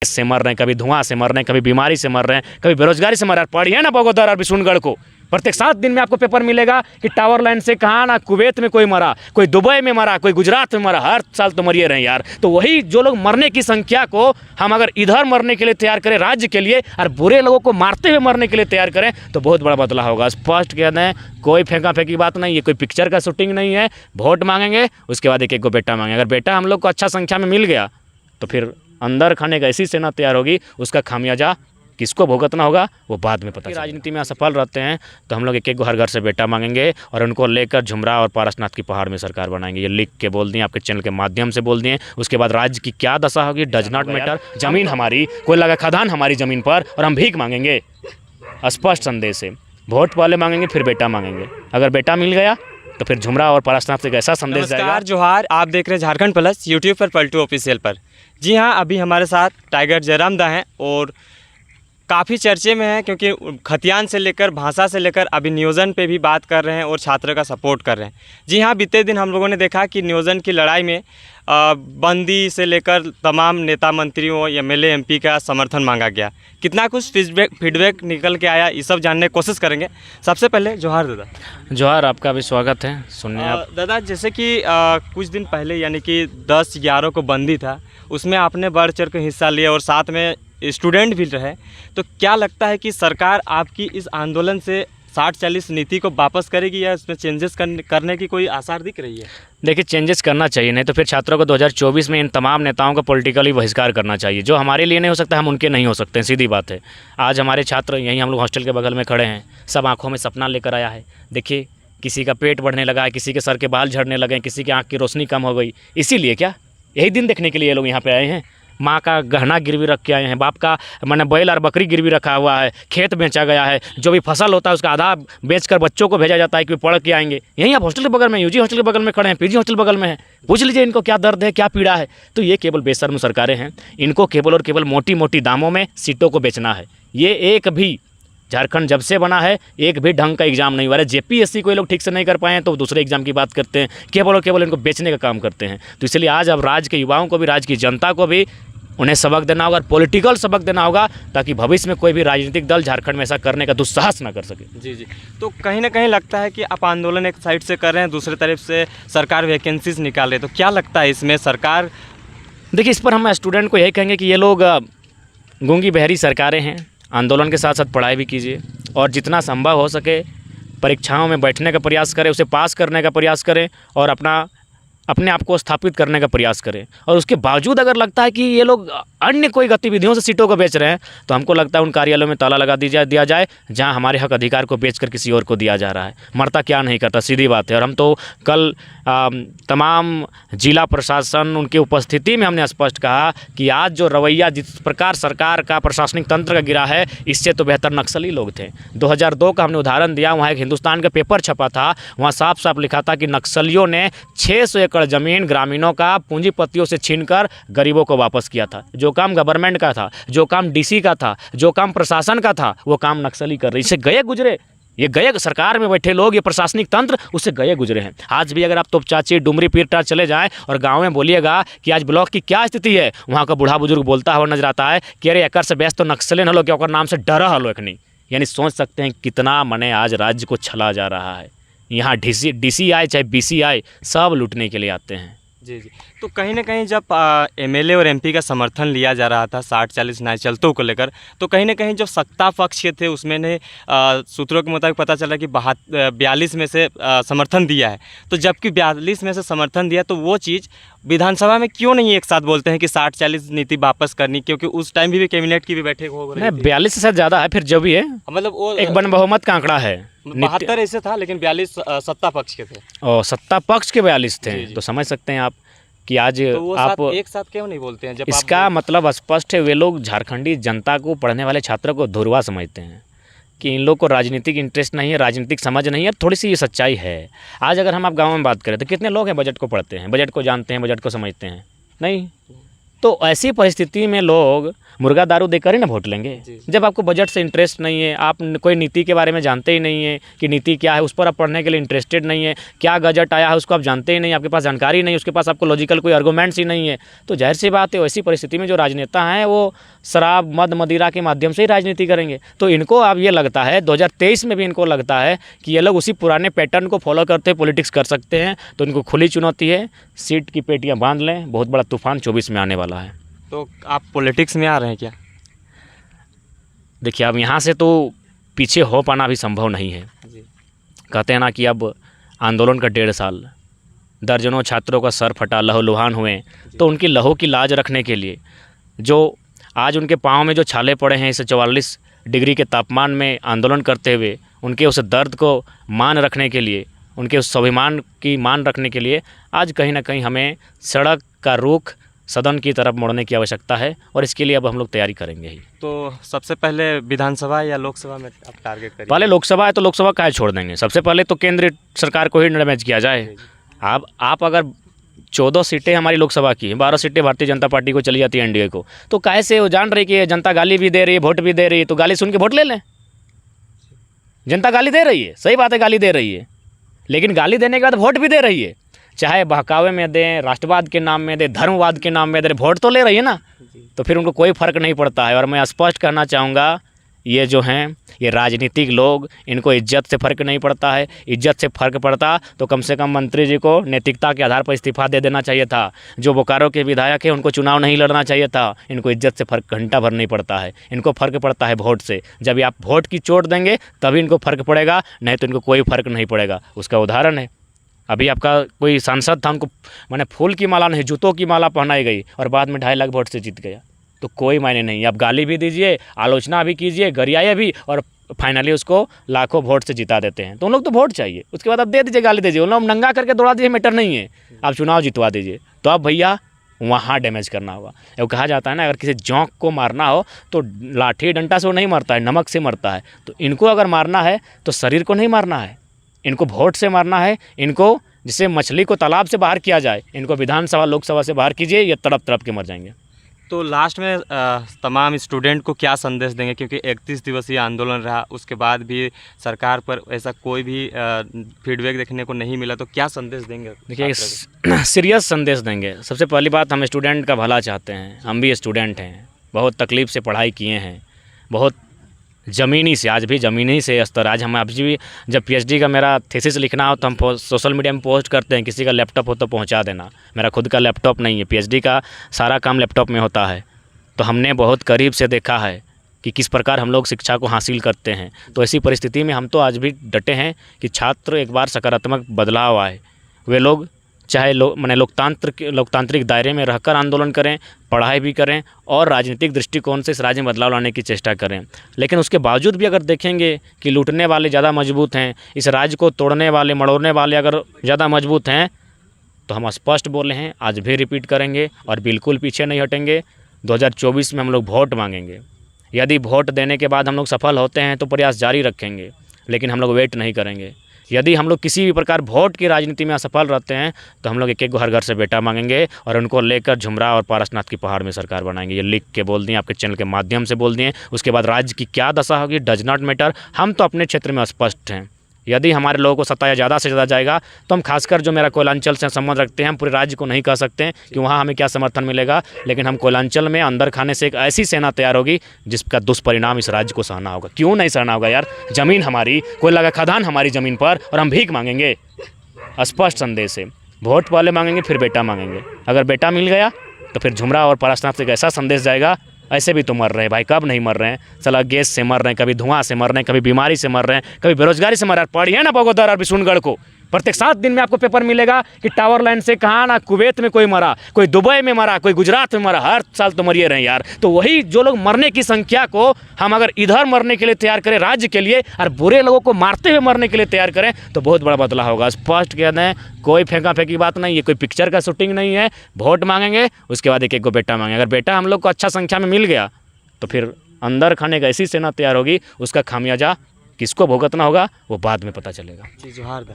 से मर रहे हैं, कभी धुआं से मर रहे हैं, कभी बीमारी से मर रहे हैं, कभी बेरोजगारी से मर रहे हैं। पढ़िए ना बगोदर और बिशुनगढ़ को, प्रत्येक 7 दिन में आपको पेपर मिलेगा कि टावर लाइन से कहाँ ना कुवैत में कोई मरा, कोई दुबई में मरा, कोई गुजरात में मरा। हर साल तो मरिए रहे यार। तो वही जो लोग मरने की संख्या को हम अगर इधर मरने के लिए तैयार करें राज्य के लिए, और बुरे लोगों को मारते हुए मरने के लिए तैयार करें, तो बहुत बड़ा बदलाव होगा। स्पष्ट कहते हैं, कोई फेंका फेंकी बात नहीं है, कोई पिक्चर का शूटिंग नहीं है। वोट मांगेंगे, उसके बाद एक एक को बेटा मांगेंगे। अगर बेटा हम लोग को अच्छा संख्या में मिल गया तो फिर अंदर खाने का ऐसी सेना तैयार होगी, उसका खामियाजा किसको भुगतना होगा वो बाद में पता। राजनीति में असफल रहते हैं तो हम लोग एक एक हर घर से बेटा मांगेंगे और उनको लेकर झुमरा और पारसनाथ की पहाड़ में सरकार बनाएंगे। ये लिख के बोल दिए, आपके चैनल के माध्यम से बोल दिए। उसके बाद राज्य की क्या दशा होगी डज नॉट मैटर। जमीन हमारी, कोई लगा खदान हमारी ज़मीन पर, और हम भीख मांगेंगे। स्पष्ट संदेश है, वोट पहले मांगेंगे फिर बेटा मांगेंगे। अगर बेटा मिल गया तो फिर झुमरा और पारसनाथ से ऐसा संदेश जाएगा। नमस्कार, जोहार। आप देख रहे हैं झारखंड प्लस यूट्यूब पर पलटू ऑफिशियल पर। जी हाँ, अभी हमारे साथ टाइगर जयराम दा हैं और काफ़ी चर्चे में है, क्योंकि खतियान से लेकर भाषा से लेकर अभी नियोजन पे भी बात कर रहे हैं और छात्रों का सपोर्ट कर रहे हैं। जी हाँ, बीते दिन हम लोगों ने देखा कि नियोजन की लड़ाई में बंदी से लेकर तमाम नेता मंत्रियों एमएलए एमपी का समर्थन मांगा गया। कितना कुछ फीडबैक निकल के आया, ये सब जानने की कोशिश करेंगे। सबसे पहले जोहार दादा। जोहार, आपका भी स्वागत है। सुनिए आप दादा, जैसे कि कुछ दिन पहले यानी कि 10/11 को बंदी था, उसमें आपने बढ़ चढ़ के हिस्सा लिया और साथ में स्टूडेंट भी रहे। तो क्या लगता है कि सरकार आपकी इस आंदोलन से 60-40 नीति को वापस करेगी या इसमें चेंजेस करने की कोई आसार दिख रही है? देखिए, चेंजेस करना चाहिए, नहीं तो फिर छात्रों को 2024 में इन तमाम नेताओं का पॉलिटिकली बहिष्कार करना चाहिए। जो हमारे लिए नहीं हो सकता, हम उनके नहीं हो सकते हैं, सीधी बात है। आज हमारे छात्र यहीं हम लोग हॉस्टल के बगल में खड़े हैं, सब आंखों में सपना लेकर आया है। देखिए, किसी का पेट बढ़ने लगा है, किसी के सर के बाल झड़ने लगे, किसी की आँख की रोशनी कम हो गई। इसीलिए क्या यही दिन देखने के लिए ये लोग यहाँ पे आए हैं? माँ का गहना गिरवी रख के आए हैं, बाप का मैंने बैल और बकरी गिरवी रखा हुआ है, खेत बेचा गया है, जो भी फसल होता है उसका आधा बेचकर बच्चों को भेजा जाता है कि पढ़ के आएंगे। यहीं आप हॉस्टल के बगल में, यूजी हॉस्टल के बगल में खड़े हैं, पीजी हॉस्टल बगल में है। पूछ लीजिए इनको क्या दर्द है, क्या पीड़ा है। तो ये केवल बेशर्म सरकारें हैं, इनको केवल और केवल मोटी मोटी दामों में सीटों को बेचना है। ये एक भी झारखंड जब से बना है एक भी ढंग का एग्जाम नहीं हुआ है। जेपीएससी को ये लोग ठीक से नहीं कर पाए हैं तो दूसरे एग्जाम की बात करते हैं, केवल और केवल इनको बेचने का काम करते हैं। तो इसलिए आज अब राज्य के युवाओं को भी, राज्य की जनता को भी उन्हें सबक देना होगा, पॉलिटिकल सबक देना होगा, ताकि भविष्य में कोई भी राजनीतिक दल झारखंड में ऐसा करने का दुस्साहस ना कर सके। जी। तो कहीं ना कहीं लगता है कि आप आंदोलन एक साइड से कर रहे हैं, दूसरी तरफ से सरकार वैकेंसीज निकाल रही है। तो क्या लगता है इसमें सरकार? देखिए, इस पर हम स्टूडेंट को यही कहेंगे कि ये लोग गूंगी बहरी सरकारें हैं। आंदोलन के साथ साथ पढ़ाई भी कीजिए और जितना संभव हो सके परीक्षाओं में बैठने का प्रयास करें, उसे पास करने का प्रयास करें और अपने आप को स्थापित करने का प्रयास करें। और उसके बावजूद अगर लगता है कि ये लोग अन्य कोई गतिविधियों से सीटों को बेच रहे हैं, तो हमको लगता है उन कार्यालयों में ताला लगा दिया जाए जहां हमारे हक अधिकार को बेचकर किसी और को दिया जा रहा है। मरता क्या नहीं करता, सीधी बात है। और हम तो कल तमाम जिला प्रशासन उनकी उपस्थिति में हमने स्पष्ट कहा कि आज जो रवैया जिस प्रकार सरकार का प्रशासनिक तंत्र का गिरा है, इससे तो बेहतर नक्सली लोग थे। 2002 का हमने उदाहरण दिया, वहाँ एक हिंदुस्तान का पेपर छपा था, वहाँ साफ साफ लिखा था कि नक्सलियों ने 600 एकड़ जमीन ग्रामीणों का पूंजीपतियों से छीनकर गरीबों को वापस किया था। जो काम गवर्नमेंट का था, जो काम डीसी का था, जो काम प्रशासन का था, वो काम नक्सली कर रही। इससे गए गुजरे, ये गए सरकार में बैठे लोग, ये प्रशासनिक तंत्र उससे गए गुजरे हैं। आज भी अगर आप तोपचाची, डुमरी, पीरटार चले जाएं और गांव में बोलिएगा कि आज ब्लॉक की क्या स्थिति है, वहाँ का बूढ़ा बुजुर्ग बोलता हुआ नजर आता है कि अरे एकर से बेस्ट तो नक्सले न लो, क्या नाम से डरा हलो एक नहीं। यानी सोच सकते हैं कितना मने आज राज्य को छला जा रहा है। यहाँ DCI चाहे BCI सब लूटने के लिए आते हैं। जी। तो कहीं ना कहीं जब एमएलए और एमपी का समर्थन लिया जा रहा था 60-40 न्याय चलतों को लेकर, तो कहीं ना कहीं जो सत्ता पक्ष के थे उसमें ने सूत्रों के मुताबिक पता चला कि 42 में से समर्थन दिया है। तो जबकि 42 में से समर्थन दिया, तो वो चीज़ विधानसभा में क्यों नहीं एक साथ बोलते हैं कि 60-40 नीति वापस करनी? क्योंकि उस टाइम भी कैबिनेट की भी बैठक हो रही थी। 42 से ज़्यादा है, फिर जो भी है मतलब वो एक बन बहुमत का आंकड़ा है। 72 ऐसे था, लेकिन 42 सत्ता पक्ष के थे और सत्ता पक्ष के 42 थे। तो समझ सकते हैं आप कि आज तो आप एक साथ क्यों नहीं बोलते हैं? जब इसका मतलब स्पष्ट है, वे लोग झारखंडी जनता को, पढ़ने वाले छात्रों को धुरवा समझते हैं कि इन लोग को राजनीतिक इंटरेस्ट नहीं है, राजनीतिक समझ नहीं है। थोड़ी सी ये सच्चाई है। आज अगर हम आप गाँव में बात करें तो कितने लोग हैं बजट को पढ़ते हैं, बजट को जानते हैं, बजट को समझते हैं? नहीं। तो ऐसी परिस्थिति में लोग मुर्गा दारू देकर ही ना वोट लेंगे। जब आपको बजट से इंटरेस्ट नहीं है, आप कोई नीति के बारे में जानते ही नहीं है कि नीति क्या है, उस पर आप पढ़ने के लिए इंटरेस्टेड नहीं है, क्या गजट आया है उसको आप जानते ही नहीं, आपके पास जानकारी नहीं, उसके पास आपको लॉजिकल कोई आर्गूमेंट्स ही नहीं है, तो जाहिर सी बात है ऐसी परिस्थिति में जो राजनेता हैं वो शराब मद मदिरा के माध्यम से ही राजनीति करेंगे। तो इनको अब ये लगता है 2023 में भी इनको लगता है कि ये लोग उसी पुराने पैटर्न को फॉलो करते पॉलिटिक्स कर सकते हैं। तो इनको खुली चुनौती है, सीट की पेटियाँ बांध लें, बहुत बड़ा तूफान 24 में आने वाला है। तो आप पॉलिटिक्स में आ रहे हैं क्या? देखिए, अब यहाँ से तो पीछे हो पाना भी संभव नहीं है। कहते हैं ना कि अब आंदोलन का 1.5 साल, दर्जनों छात्रों का सर फटा, लहूलुहान हुए, तो उनकी लहू की लाज रखने के लिए जो आज उनके पाँव में जो छाले पड़े हैं इस 44 डिग्री के तापमान में आंदोलन करते हुए, उनके उस दर्द को मान रखने के लिए, उनके उस स्वाभिमान की मान रखने के लिए आज कहीं ना कहीं हमें सड़क का रुख सदन की तरफ मोड़ने की आवश्यकता है, और इसके लिए अब हम लोग तैयारी करेंगे ही। तो सबसे पहले विधानसभा या लोकसभा में आप टारगेट करिए? पहले लोकसभा है तो लोकसभा काहे छोड़ देंगे, सबसे पहले तो केंद्र सरकार को ही डैमेज किया जाए। आप अगर 14 सीटें हमारी लोकसभा की, 12 सीटें भारतीय जनता पार्टी को चली जाती है, एनडीए को, तो काहे से वो जान रही कि जनता गाली भी दे रही है, वोट भी दे रही है, तो गाली सुन के वोट ले लें। जनता गाली दे रही है, सही बात है, गाली दे रही है, लेकिन गाली देने के बाद वोट भी दे रही है, चाहे बहकावे में दें, राष्ट्रवाद के नाम में दें, धर्मवाद के नाम में दें, वोट तो ले रही है ना। तो फिर उनको कोई फ़र्क नहीं पड़ता है। और मैं स्पष्ट कहना चाहूँगा, ये जो हैं ये राजनीतिक लोग, इनको इज्जत से फ़र्क नहीं पड़ता है। इज्जत से फ़र्क पड़ता तो कम से कम मंत्री जी को नैतिकता के आधार पर इस्तीफा दे देना चाहिए था। जो बोकारो के विधायक हैं उनको चुनाव नहीं लड़ना चाहिए था। इनको इज्जत से फ़र्क घंटा भर नहीं पड़ता है, इनको फ़र्क पड़ता है वोट से। जब आप वोट की चोट देंगे तभी इनको फ़र्क पड़ेगा, नहीं तो इनको कोई फ़र्क नहीं पड़ेगा। उसका उदाहरण है, अभी आपका कोई सांसद था, उनको मैंने फूल की माला नहीं जूतों की माला पहनाई गई और बाद में 2.5 लाख वोट से जीत गया। तो कोई मायने नहीं, आप गाली भी दीजिए, आलोचना भी कीजिए, गरियाए भी, और फाइनली उसको लाखों वोट से जिता देते हैं। तो उन लोग तो वोट चाहिए, उसके बाद आप दे दीजिए, गाली दीजिए, उन लोग नंगा करके दौड़ा दीजिए, मैटर नहीं है, आप चुनाव जितवा दीजिए। तो अब भैया वहाँ डैमेज करना होगा। वो कहा जाता है ना, अगर किसी जोंक को मारना हो तो लाठी डंडा से वो नहीं मरता है, नमक से मरता है। तो इनको अगर मारना है तो शरीर को नहीं मारना है, इनको वोट से मारना है। इनको जिससे मछली को तालाब से बाहर किया जाए, इनको विधानसभा लोकसभा से बाहर कीजिए, ये तड़प तड़प के मर जाएंगे। तो लास्ट में तमाम स्टूडेंट को क्या संदेश देंगे, क्योंकि 31 दिवसीय आंदोलन रहा, उसके बाद भी सरकार पर ऐसा कोई भी फीडबैक देखने को नहीं मिला, तो क्या संदेश देंगे? देखिए, सीरियस संदेश देंगे। सबसे पहली बात, हम स्टूडेंट का भला चाहते हैं, हम भी स्टूडेंट हैं, बहुत तकलीफ़ से पढ़ाई किए हैं, बहुत ज़मीनी से, आज भी ज़मीनी से स्तर। आज हम अभी भी जब पीएचडी का मेरा थीसिस लिखना हो तो हम सोशल मीडिया में पोस्ट करते हैं, किसी का लैपटॉप हो तो पहुंचा देना। मेरा खुद का लैपटॉप नहीं है, पीएचडी का सारा काम लैपटॉप में होता है। तो हमने बहुत करीब से देखा है कि किस प्रकार हम लोग शिक्षा को हासिल करते हैं। तो ऐसी परिस्थिति में हम तो आज भी डटे हैं कि छात्र एक बार सकारात्मक बदलाव आए। वे लोग चाहे लोकतांत्रिक दायरे में रहकर आंदोलन करें, पढ़ाई भी करें और राजनीतिक दृष्टिकोण से इस राज्य में बदलाव लाने की चेष्टा करें। लेकिन उसके बावजूद भी अगर देखेंगे कि लूटने वाले ज़्यादा मजबूत हैं, इस राज्य को तोड़ने वाले, मड़ोड़ने वाले अगर ज़्यादा मजबूत हैं, तो हम स्पष्ट बोले हैं, आज भी रिपीट करेंगे और बिल्कुल पीछे नहीं हटेंगे। 2024 में हम लोग वोट मांगेंगे। यदि वोट देने के बाद हम लोग सफल होते हैं तो प्रयास जारी रखेंगे, लेकिन हम लोग वेट नहीं करेंगे। यदि हम लोग किसी भी प्रकार वोट की राजनीति में असफल रहते हैं तो हम लोग एक हर घर से बेटा मांगेंगे और उनको लेकर झुमरा और पारसनाथ की पहाड़ में सरकार बनाएंगे। ये लिख के बोल दिए, आपके चैनल के माध्यम से बोल दिए। उसके बाद राज्य की क्या दशा होगी डज नॉट मैटर। हम तो अपने क्षेत्र में स्पष्ट हैं। यदि हमारे लोगों को सताया ज़्यादा से ज़्यादा जाएगा तो हम खासकर जो मेरा कोयलांचल से संबंध रखते हैं, हम पूरे राज्य को नहीं कह सकते हैं कि वहाँ हमें क्या समर्थन मिलेगा, लेकिन हम कोयलांचल में अंदर खाने से एक ऐसी सेना तैयार होगी जिसका दुष्परिणाम इस राज्य को सहना होगा। क्यों नहीं सहना होगा यार, ज़मीन हमारी, कोयला का खदान हमारी ज़मीन पर, और हम भीख मांगेंगे। स्पष्ट संदेश है, वोट पहले मांगेंगे फिर बेटा मांगेंगे। अगर बेटा मिल गया तो फिर झुमरा और पारसनाथ से एक ऐसा संदेश जाएगा, ऐसे भी तो मर रहे हैं भाई, कब नहीं मर रहे हैं, साला गैस से मर रहे हैं, कभी धुआं से मर रहे हैं, कभी बीमारी से मर रहे हैं, कभी बेरोजगारी से मर रहे हैं। पढ़िए ना बगोदर और बिशुनगढ़ को, प्रत्येक 7 दिन में आपको पेपर मिलेगा कि टावर लाइन से कहाँ ना कुवैत में कोई मरा, कोई दुबई में मरा, कोई गुजरात में मरा। हर साल तो मरिए रहे यार। तो वही जो लोग मरने की संख्या को हम अगर इधर मरने के लिए तैयार करें राज्य के लिए, और बुरे लोगों को मारते हुए मरने के लिए तैयार करें, तो बहुत बड़ा बदलाव होगा। स्पष्ट कहते हैं, कोई फेंका फेंकी बात नहीं है, कोई पिक्चर का शूटिंग नहीं है। वोट मांगेंगे, उसके बाद एक को बेटा मांगेंगे। अगर बेटा हम लोग को अच्छा संख्या में मिल गया तो फिर अंदर खाने का ऐसी सेना तैयार होगी, उसका खामियाजा किसको भुगतना होगा वो बाद में पता चलेगा। जी, जोहार।